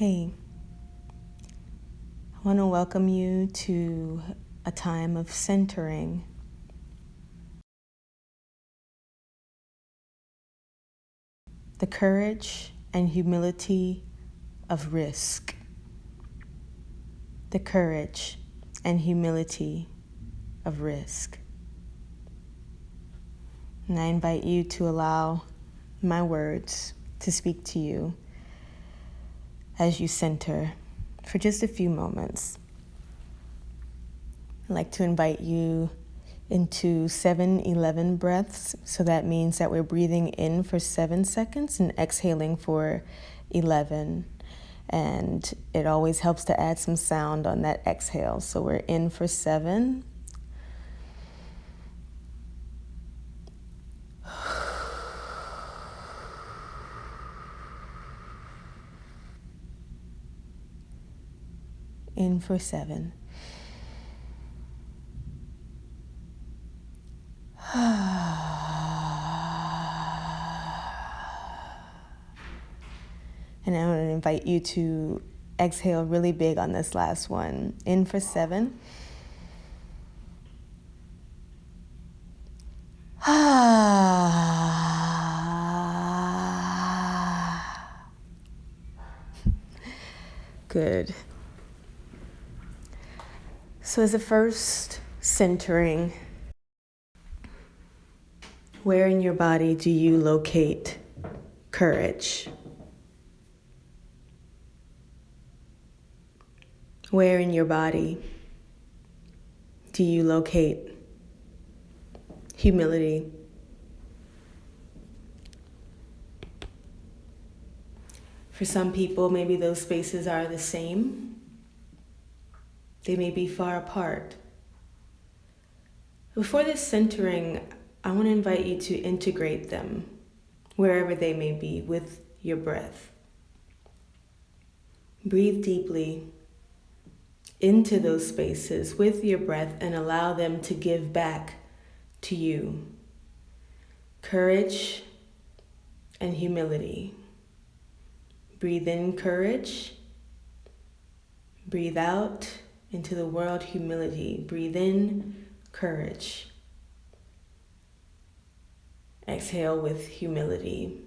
Hey, I want to welcome you to a time of centering. The courage and humility of risk. The courage and humility of risk. And I invite you to allow my words to speak to you as you center for just a few moments. I'd like to invite you into 7-11 breaths. So that means that we're breathing in for 7 seconds and exhaling for 11. And it always helps to add some sound on that exhale. So we're in for 7. In for 7. And I want to invite you to exhale really big on this last one. In for 7. Good. So as a first centering, where in your body do you locate courage? Where in your body do you locate humility? For some people, maybe those spaces are the same. They may be far apart. Before this centering, I want to invite you to integrate them, wherever they may be, with your breath. Breathe deeply into those spaces with your breath and allow them to give back to you courage and humility. Breathe in courage. Breathe out into the world humility. Breathe in courage. Exhale with humility.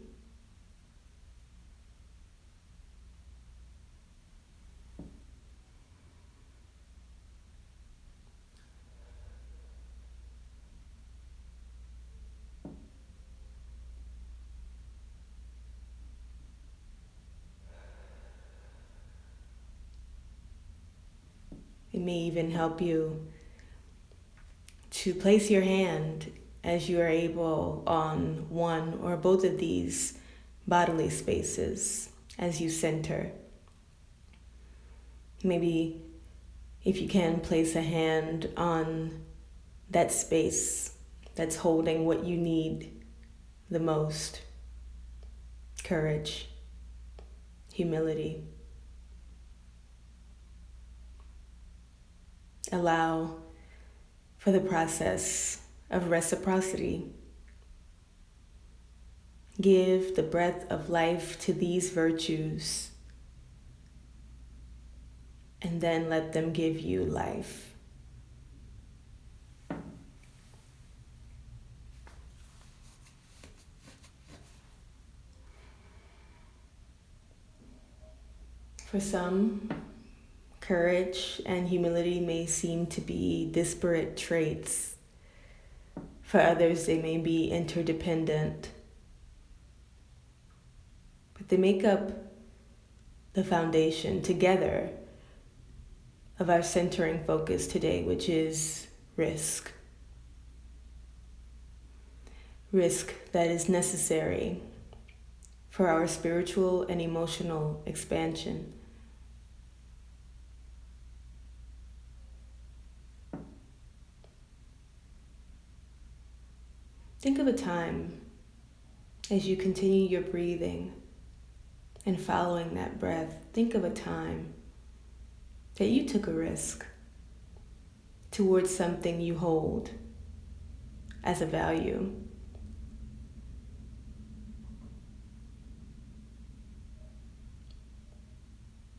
It may even help you to place your hand as you are able on one or both of these bodily spaces as you center. Maybe if you can, place a hand on that space that's holding what you need the most. Courage, humility. Allow for the process of reciprocity. Give the breath of life to these virtues, and then let them give you life. For some, courage and humility may seem to be disparate traits. For others, they may be interdependent. But they make up the foundation together of our centering focus today, which is risk. Risk that is necessary for our spiritual and emotional expansion. Think of a time as you continue your breathing and following that breath. Think of a time that you took a risk towards something you hold as a value.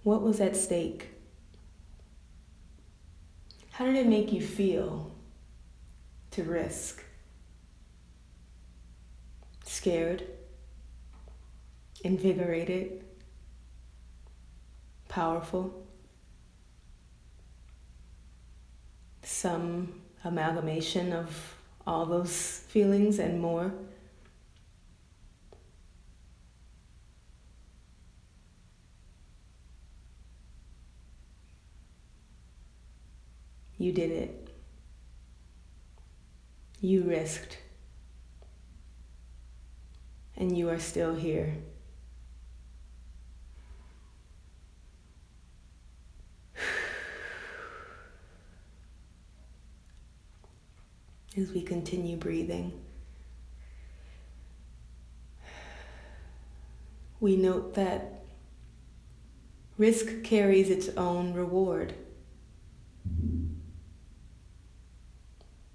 What was at stake? How did it make you feel to risk? Scared? Invigorated? Powerful? Some amalgamation of all those feelings and more. You did it. You risked. And you are still here. As we continue breathing, we note that risk carries its own reward.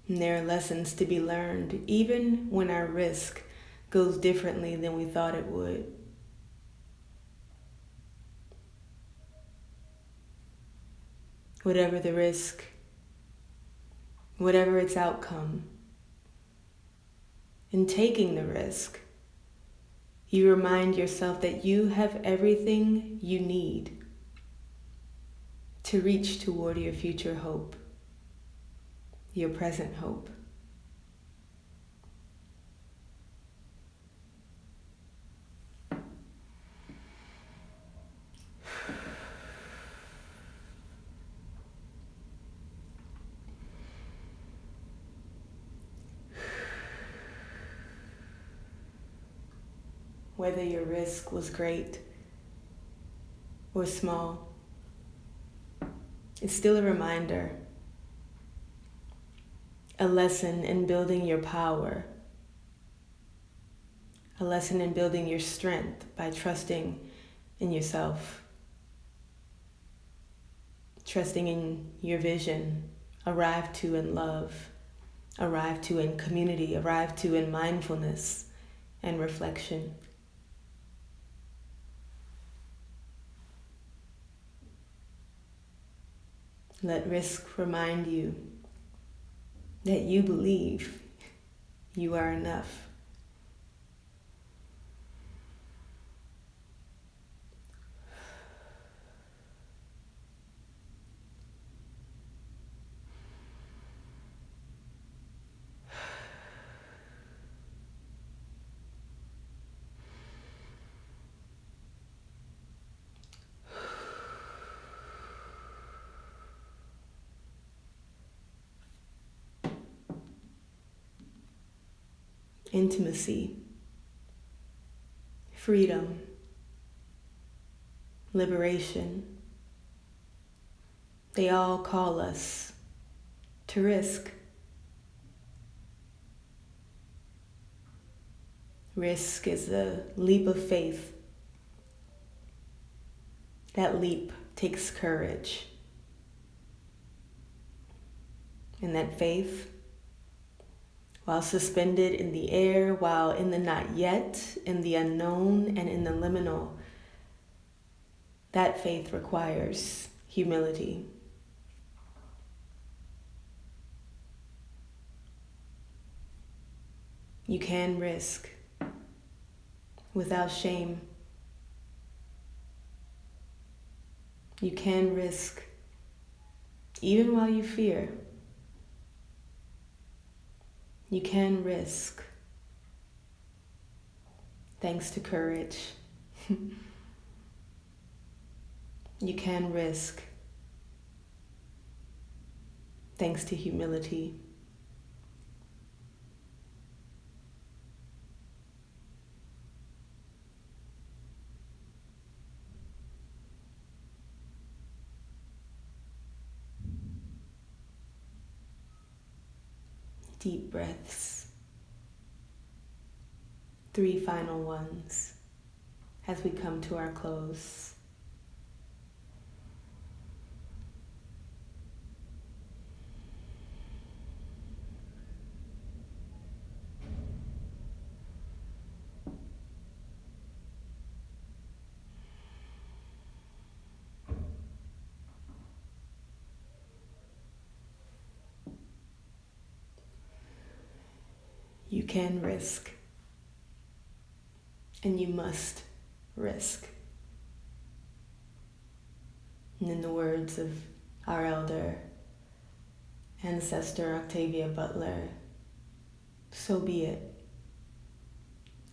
And there are lessons to be learned, even when our risk goes differently than we thought it would. Whatever the risk, whatever its outcome, in taking the risk, you remind yourself that you have everything you need to reach toward your future hope, your present hope. Whether your risk was great or small, it's still a reminder, a lesson in building your power, a lesson in building your strength by trusting in yourself, trusting in your vision, arrive to in love, arrive to in community, arrive to in mindfulness and reflection. Let risk remind you that you believe you are enough. Intimacy, freedom, liberation, they all call us to risk. Risk is a leap of faith. That leap takes courage. And that faith, while suspended in the air, while in the not yet, in the unknown, and in the liminal, that faith requires humility. You can risk without shame. You can risk even while you fear. You can risk thanks to courage. You can risk thanks to humility. Deep breaths. 3 final ones as we come to our close. You can risk, and you must risk. And in the words of our elder ancestor Octavia Butler, so be it,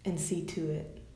and see to it